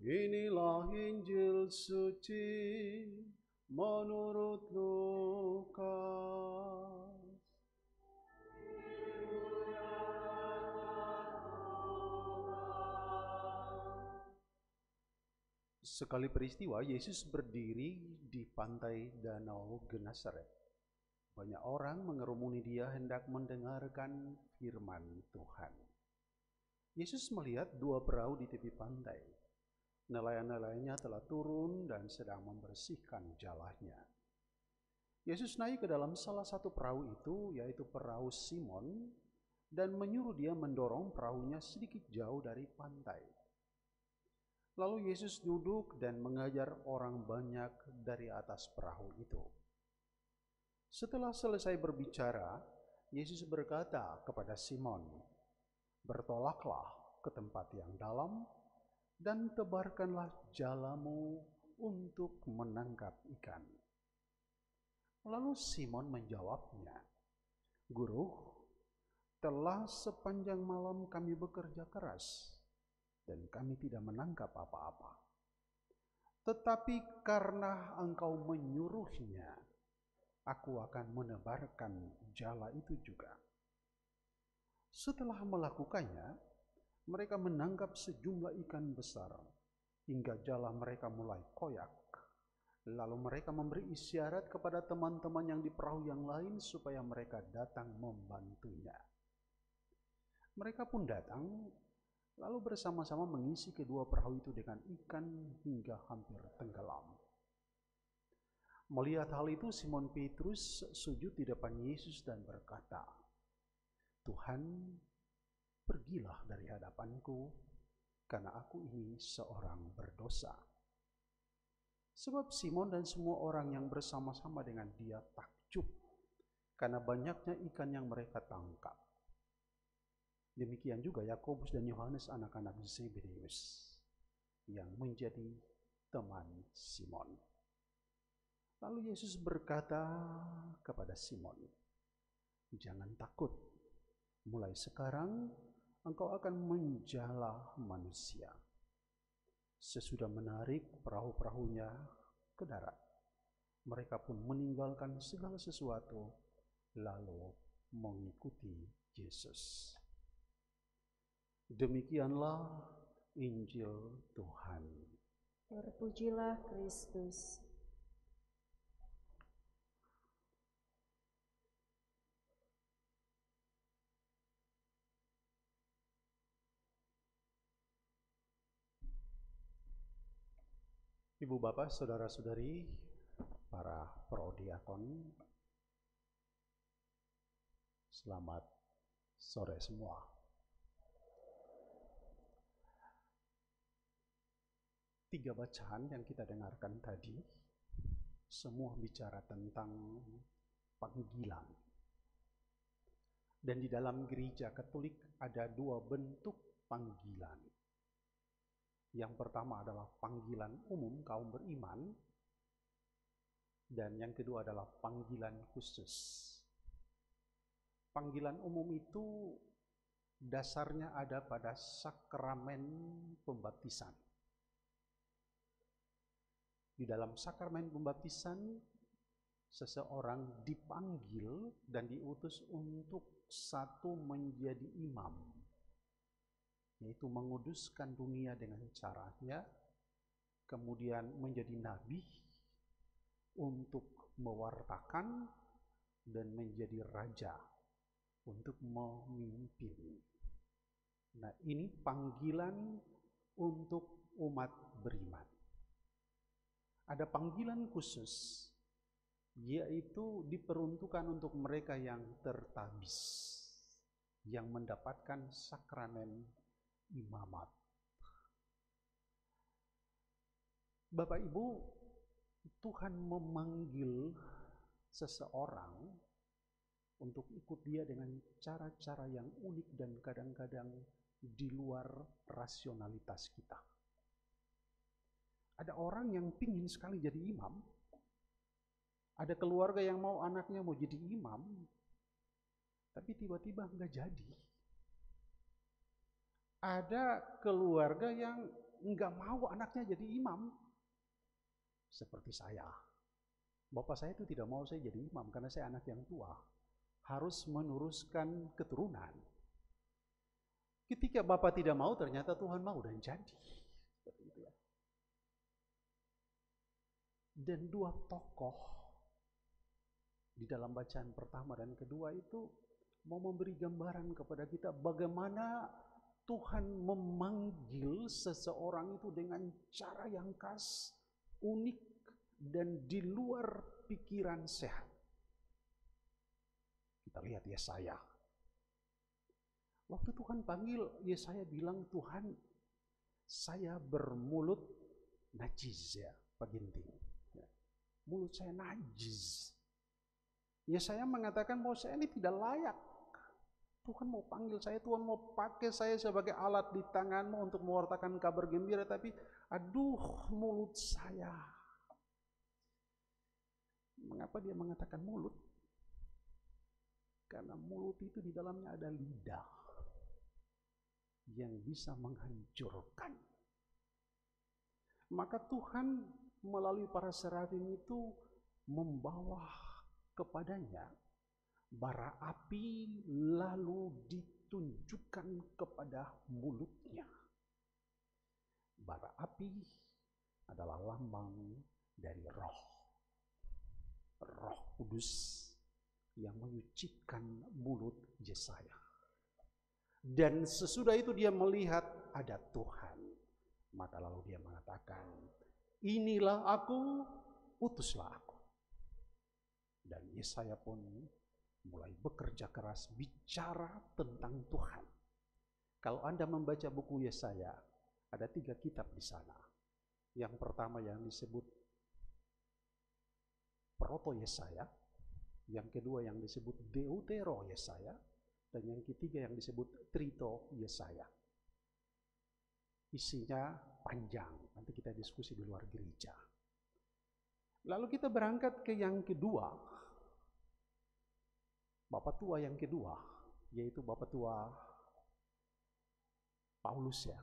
Inilah Injil suci menurut Lukas. Sekali peristiwa, Yesus berdiri di pantai Danau Genesaret. Banyak orang mengerumuni dia hendak mendengarkan firman Tuhan. Yesus melihat dua perahu di tepi pantai. Nelayan-nelayannya telah turun dan sedang membersihkan jalahnya. Yesus naik ke dalam salah satu perahu itu, yaitu perahu Simon, dan menyuruh dia mendorong perahunya sedikit jauh dari pantai. Lalu Yesus duduk dan mengajar orang banyak dari atas perahu itu. Setelah selesai berbicara, Yesus berkata kepada Simon, "Bertolaklah ke tempat yang dalam dan tebarkanlah jalamu untuk menangkap ikan." Lalu Simon menjawabnya, "Guru, telah sepanjang malam kami bekerja keras dan kami tidak menangkap apa-apa. Tetapi karena Engkau menyuruhnya, aku akan menebarkan jala itu juga." Setelah melakukannya, mereka menangkap sejumlah ikan besar hingga jala mereka mulai koyak. Lalu mereka memberi isyarat kepada teman-teman yang di perahu yang lain supaya mereka datang membantunya. Mereka pun datang, lalu bersama-sama mengisi kedua perahu itu dengan ikan hingga hampir tenggelam. Melihat hal itu, Simon Petrus sujud di depan Yesus dan berkata, "Tuhan, pergilah dari hadapanku, karena aku ini seorang berdosa." Sebab Simon dan semua orang yang bersama-sama dengan dia takjub karena banyaknya ikan yang mereka tangkap. Demikian juga Yakobus dan Yohanes anak-anak Zebedeus yang menjadi teman Simon. Lalu Yesus berkata kepada Simon, "Jangan takut, mulai sekarang engkau akan menjala manusia." Sesudah menarik perahu-perahunya ke darat, mereka pun meninggalkan segala sesuatu lalu mengikuti Yesus. Demikianlah Injil Tuhan. Terpujilah Kristus. Ibu bapak, saudara-saudari, para prodiakon, selamat sore semua. Tiga bacaan yang kita dengarkan tadi semua bicara tentang panggilan. Dan di dalam gereja Katolik ada dua bentuk panggilan. Yang pertama adalah panggilan umum kaum beriman, dan yang kedua adalah panggilan khusus. Panggilan umum itu dasarnya ada pada sakramen pembaptisan. Di dalam sakramen pembaptisan, seseorang dipanggil dan diutus untuk satu menjadi imam, yaitu menguduskan dunia dengan caranya, kemudian menjadi nabi untuk mewartakan, dan menjadi raja untuk memimpin. Nah, ini panggilan untuk umat beriman. Ada panggilan khusus, yaitu diperuntukkan untuk mereka yang tertabis, yang mendapatkan sakramen imamat. Bapak Ibu, Tuhan memanggil seseorang untuk ikut dia dengan cara-cara yang unik dan kadang-kadang di luar rasionalitas kita. Ada orang yang pingin sekali jadi imam. Ada keluarga yang mau anaknya mau jadi imam, tapi tiba-tiba nggak jadi. Ada keluarga yang nggak mau anaknya jadi imam. Seperti saya. Bapak saya itu tidak mau saya jadi imam karena saya anak yang tua. Harus meneruskan keturunan. Ketika Bapak tidak mau, ternyata Tuhan mau dan jadi. Seperti itu ya. Dan dua tokoh di dalam bacaan pertama dan kedua itu mau memberi gambaran kepada kita bagaimana Tuhan memanggil seseorang itu dengan cara yang khas, unik, dan di luar pikiran sehat. Kita lihat Yesaya. Waktu Tuhan panggil, Yesaya bilang, Tuhan, saya bermulut najis ya, Pak Ginting. Mulut saya najis. Yesaya mengatakan bahwa saya ini tidak layak. Tuhan mau panggil saya, Tuhan mau pakai saya sebagai alat di tanganmu untuk mewartakan kabar gembira, tapi aduh mulut saya. Mengapa dia mengatakan mulut? Karena mulut itu di dalamnya ada lidah yang bisa menghancurkan. Maka Tuhan melalui para serafim itu membawa kepadanya bara api, lalu ditunjukkan kepada mulutnya. Bara api adalah lambang dari Roh Kudus yang menyucikan mulut Yesaya. Dan sesudah itu dia melihat ada Tuhan. Maka lalu dia mengatakan, inilah aku, utuslah aku. Dan Yesaya pun mulai bekerja keras bicara tentang Tuhan. Kalau Anda membaca buku Yesaya, ada 3 kitab di sana. Yang pertama yang disebut Proto Yesaya, yang kedua yang disebut Deutero Yesaya, dan yang ketiga yang disebut Trito Yesaya. Isinya panjang, nanti kita diskusi di luar gereja. Lalu kita berangkat ke yang kedua, Bapak tua yang kedua, yaitu Bapak tua Paulus ya.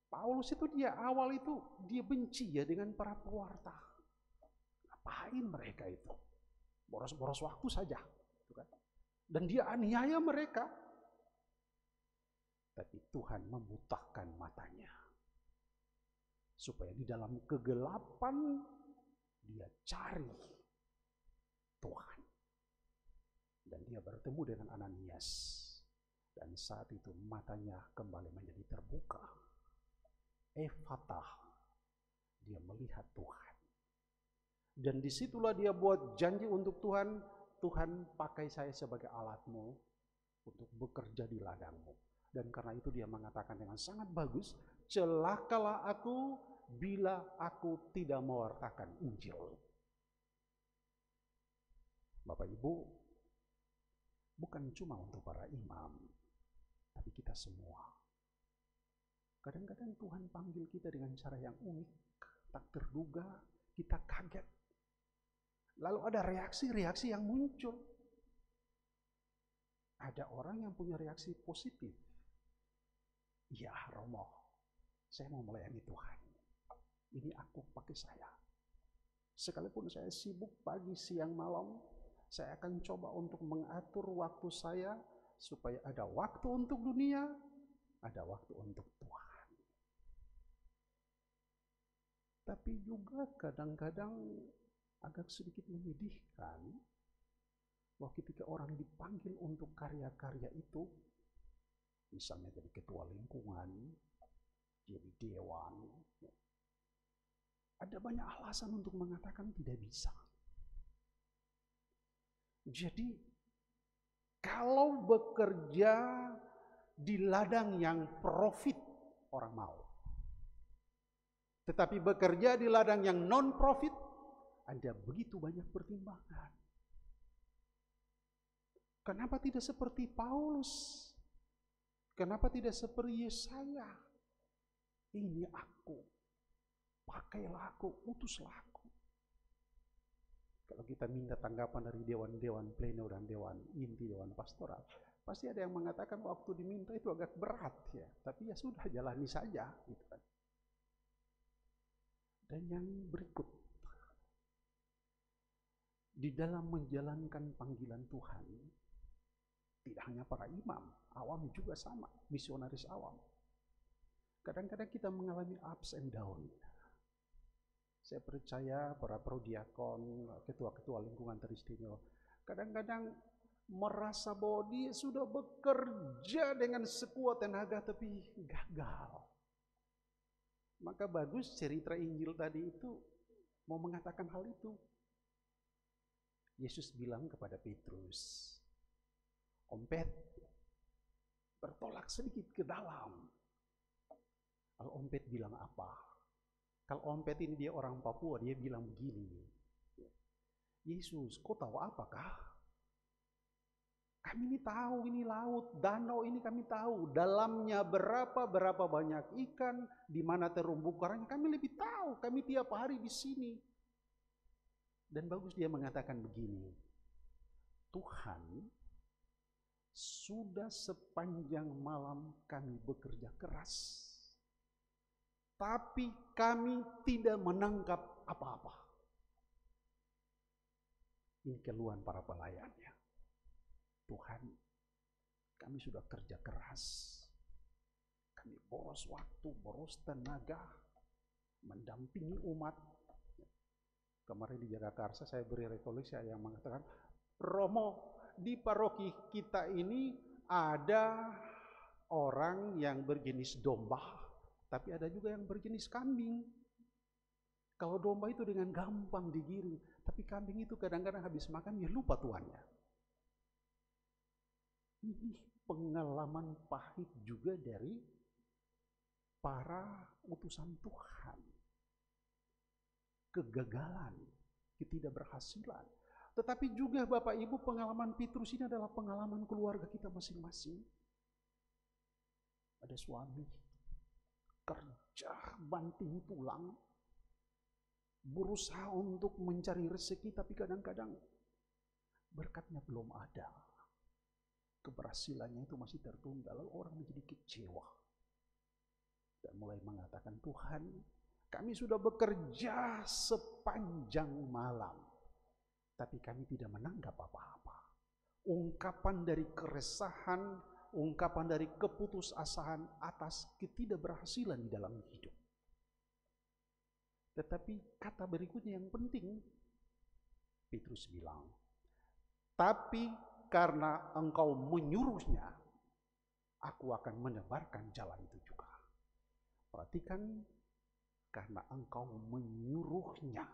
Paulus itu dia awal itu dia benci ya dengan para pewarta. Ngapain mereka itu? Boros-boros waktu saja. Dan dia aniaya mereka. Tapi Tuhan membutakan matanya. Supaya di dalam kegelapan dia cari Tuhan. Dan dia bertemu dengan Ananias. Dan saat itu matanya kembali menjadi terbuka. Efatah. Dia melihat Tuhan. Dan disitulah dia buat janji untuk Tuhan. Tuhan pakai saya sebagai alatmu untuk bekerja di ladangmu. Dan karena itu dia mengatakan dengan sangat bagus, celakalah aku bila aku tidak mewartakan Injil. Bapak Ibu, bukan cuma untuk para imam, tapi kita semua. Kadang-kadang Tuhan panggil kita dengan cara yang unik, tak terduga, kita kaget. Lalu ada reaksi-reaksi yang muncul. Ada orang yang punya reaksi positif. Ya Romo, saya mau melayani Tuhan. Ini aku pakai saya. Sekalipun saya sibuk pagi, siang, malam, saya akan coba untuk mengatur waktu saya supaya ada waktu untuk dunia, ada waktu untuk Tuhan. Tapi juga kadang-kadang agak sedikit menyedihkan bahwa ketika orang dipanggil untuk karya-karya itu, misalnya jadi ketua lingkungan, jadi dewan, ada banyak alasan untuk mengatakan tidak bisa. Jadi kalau bekerja di ladang yang profit, orang mau. Tetapi bekerja di ladang yang non-profit, ada begitu banyak pertimbangan. Kenapa tidak seperti Paulus? Kenapa tidak seperti Yesaya? Ini aku, pakailah aku, utuslah aku. Kalau kita minta tanggapan dari dewan-dewan pleno dan dewan inti, dewan pastoral, Pasti ada yang mengatakan waktu diminta itu agak berat ya, tapi ya sudah jalani saja gitu kan. Dan yang berikut, di dalam menjalankan panggilan Tuhan, tidak hanya para imam, awam juga sama, misionaris awam. Kadang-kadang kita mengalami ups and down. Saya percaya para prodiakon, ketua-ketua lingkungan teristimewa, kadang-kadang merasa bahwa dia sudah bekerja dengan sekuat tenaga tapi gagal. Maka bagus cerita Injil tadi itu mau mengatakan hal itu. Yesus bilang kepada Petrus, Om Pet, bertolak sedikit ke dalam. Kalau Om Pet bilang apa? Kalau Om Pet ini dia orang Papua, dia bilang begini, Yesus, kau tahu apakah? Kami ini tahu ini laut, danau ini kami tahu. Dalamnya berapa banyak ikan, di mana terumbu karang, kami lebih tahu. Kami tiap hari di sini. Dan bagus dia mengatakan begini, Tuhan, sudah sepanjang malam kami bekerja keras, tapi kami tidak menangkap apa-apa. Ini keluhan para pelayannya. Tuhan, kami sudah kerja keras, kami boros waktu, boros tenaga, mendampingi umat. Kemarin di Jagakarsa saya beri rekoleksi yang mengatakan, Romo, di paroki kita ini ada orang yang berjenis domba, tapi ada juga yang berjenis kambing. Kalau domba itu dengan gampang digiring, tapi kambing itu kadang-kadang habis makan ya lupa tuannya. Ini pengalaman pahit juga dari para utusan Tuhan. Kegagalan, ketidakberhasilan. Tetapi juga Bapak Ibu, pengalaman Petrus ini adalah pengalaman keluarga kita masing-masing. Ada suami, kerja banting tulang, berusaha untuk mencari rezeki, tapi kadang-kadang berkatnya belum ada. Keberhasilannya itu masih tertunda, lalu orang menjadi kecewa dan mulai mengatakan, Tuhan, kami sudah bekerja sepanjang malam, tapi kami tidak menanggap apa-apa. Ungkapan dari keresahan, ungkapan dari keputusasaan atas ketidakberhasilan di dalam hidup. Tetapi kata berikutnya yang penting, Petrus bilang, tapi karena engkau menyuruhnya, aku akan menebarkan jalan itu juga. Perhatikan, karena engkau menyuruhnya.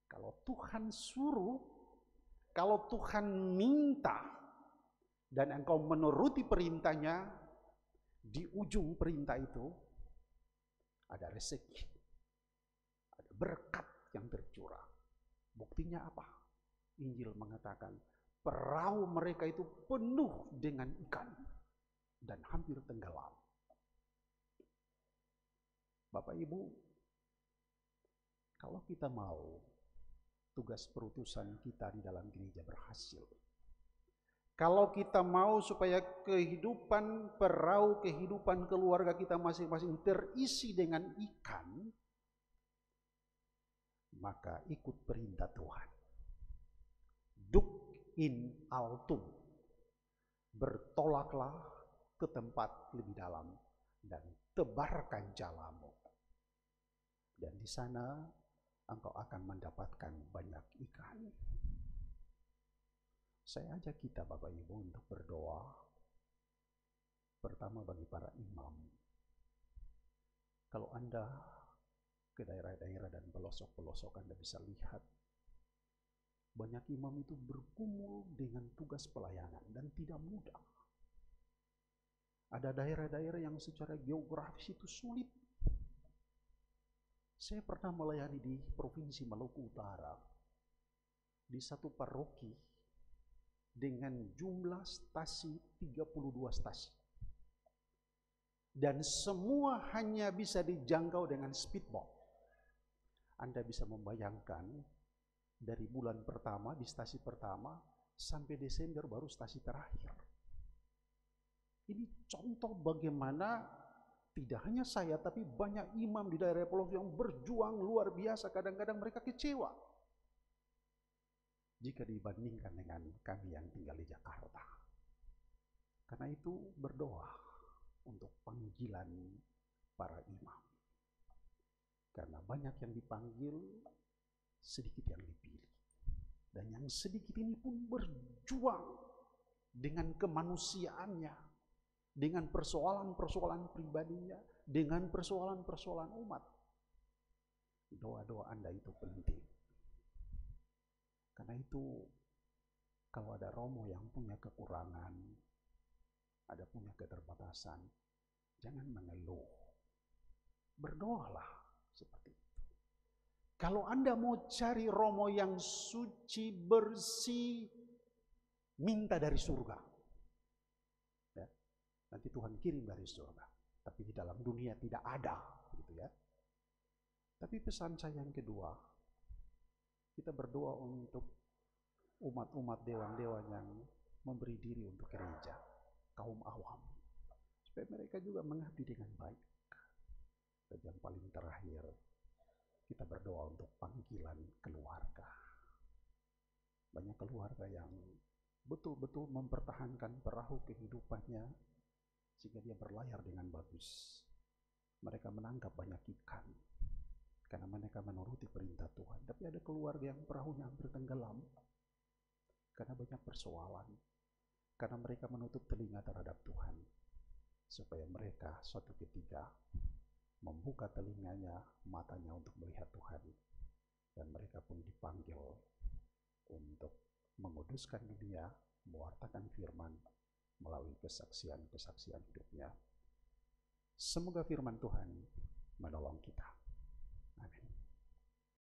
Kalau Tuhan suruh, kalau Tuhan minta, dan engkau menuruti perintahnya, di ujung perintah itu ada rezeki, ada berkat yang tercurah. Buktinya apa? Injil mengatakan perahu mereka itu penuh dengan ikan dan hampir tenggelam. Bapak Ibu, kalau kita mau tugas perutusan kita di dalam gereja berhasil, kalau kita mau supaya kehidupan perahu, kehidupan keluarga kita masing-masing terisi dengan ikan, maka ikut perintah Tuhan. Duk in altum, bertolaklah ke tempat lebih dalam dan tebarkan jalamu. Dan di sana engkau akan mendapatkan banyak ikan. Saya ajak kita Bapak Ibu untuk berdoa. Pertama bagi para imam. Kalau Anda ke daerah-daerah dan pelosok-pelosok, Anda bisa lihat banyak imam itu bergumul dengan tugas pelayanan dan tidak mudah. Ada daerah-daerah yang secara geografis itu sulit. Saya pernah melayani di Provinsi Maluku Utara, di satu paroki dengan jumlah stasi 32 stasi. Dan semua hanya bisa dijangkau dengan speedboat. Anda bisa membayangkan dari bulan pertama di stasi pertama sampai Desember baru stasi terakhir. Ini contoh bagaimana tidak hanya saya, tapi banyak imam di daerah Pulau yang berjuang luar biasa. Kadang-kadang mereka kecewa jika dibandingkan dengan kami yang tinggal di Jakarta. Karena itu berdoa untuk panggilan para imam. Karena banyak yang dipanggil, sedikit yang dipilih. Dan yang sedikit ini pun berjuang dengan kemanusiaannya, dengan persoalan-persoalan pribadinya, dengan persoalan-persoalan umat. Doa-doa Anda itu penting. Karena itu, kalau ada romo yang punya kekurangan, ada punya keterbatasan, jangan mengeluh. Berdoalah seperti itu. Kalau Anda mau cari romo yang suci, bersih, minta dari surga. Ya, nanti Tuhan kirim dari surga. Tapi di dalam dunia tidak ada, gitu ya. Tapi pesan saya yang kedua, kita berdoa untuk umat-umat dewan-dewan yang memberi diri untuk gereja, kaum awam, supaya mereka juga mengabdi dengan baik. Dan yang paling terakhir, kita berdoa untuk panggilan keluarga. Banyak keluarga yang betul-betul mempertahankan perahu kehidupannya sehingga dia berlayar dengan bagus. Mereka menangkap banyak ikan karena mereka menuruti perintah Tuhan. Tapi ada keluarga yang perahunya hampir tenggelam karena banyak persoalan, karena mereka menutup telinga terhadap Tuhan, supaya mereka suatu ketika membuka telinganya, matanya untuk melihat Tuhan, dan mereka pun dipanggil untuk menguduskan dunia, mewartakan firman melalui kesaksian-kesaksian hidupnya. Semoga firman Tuhan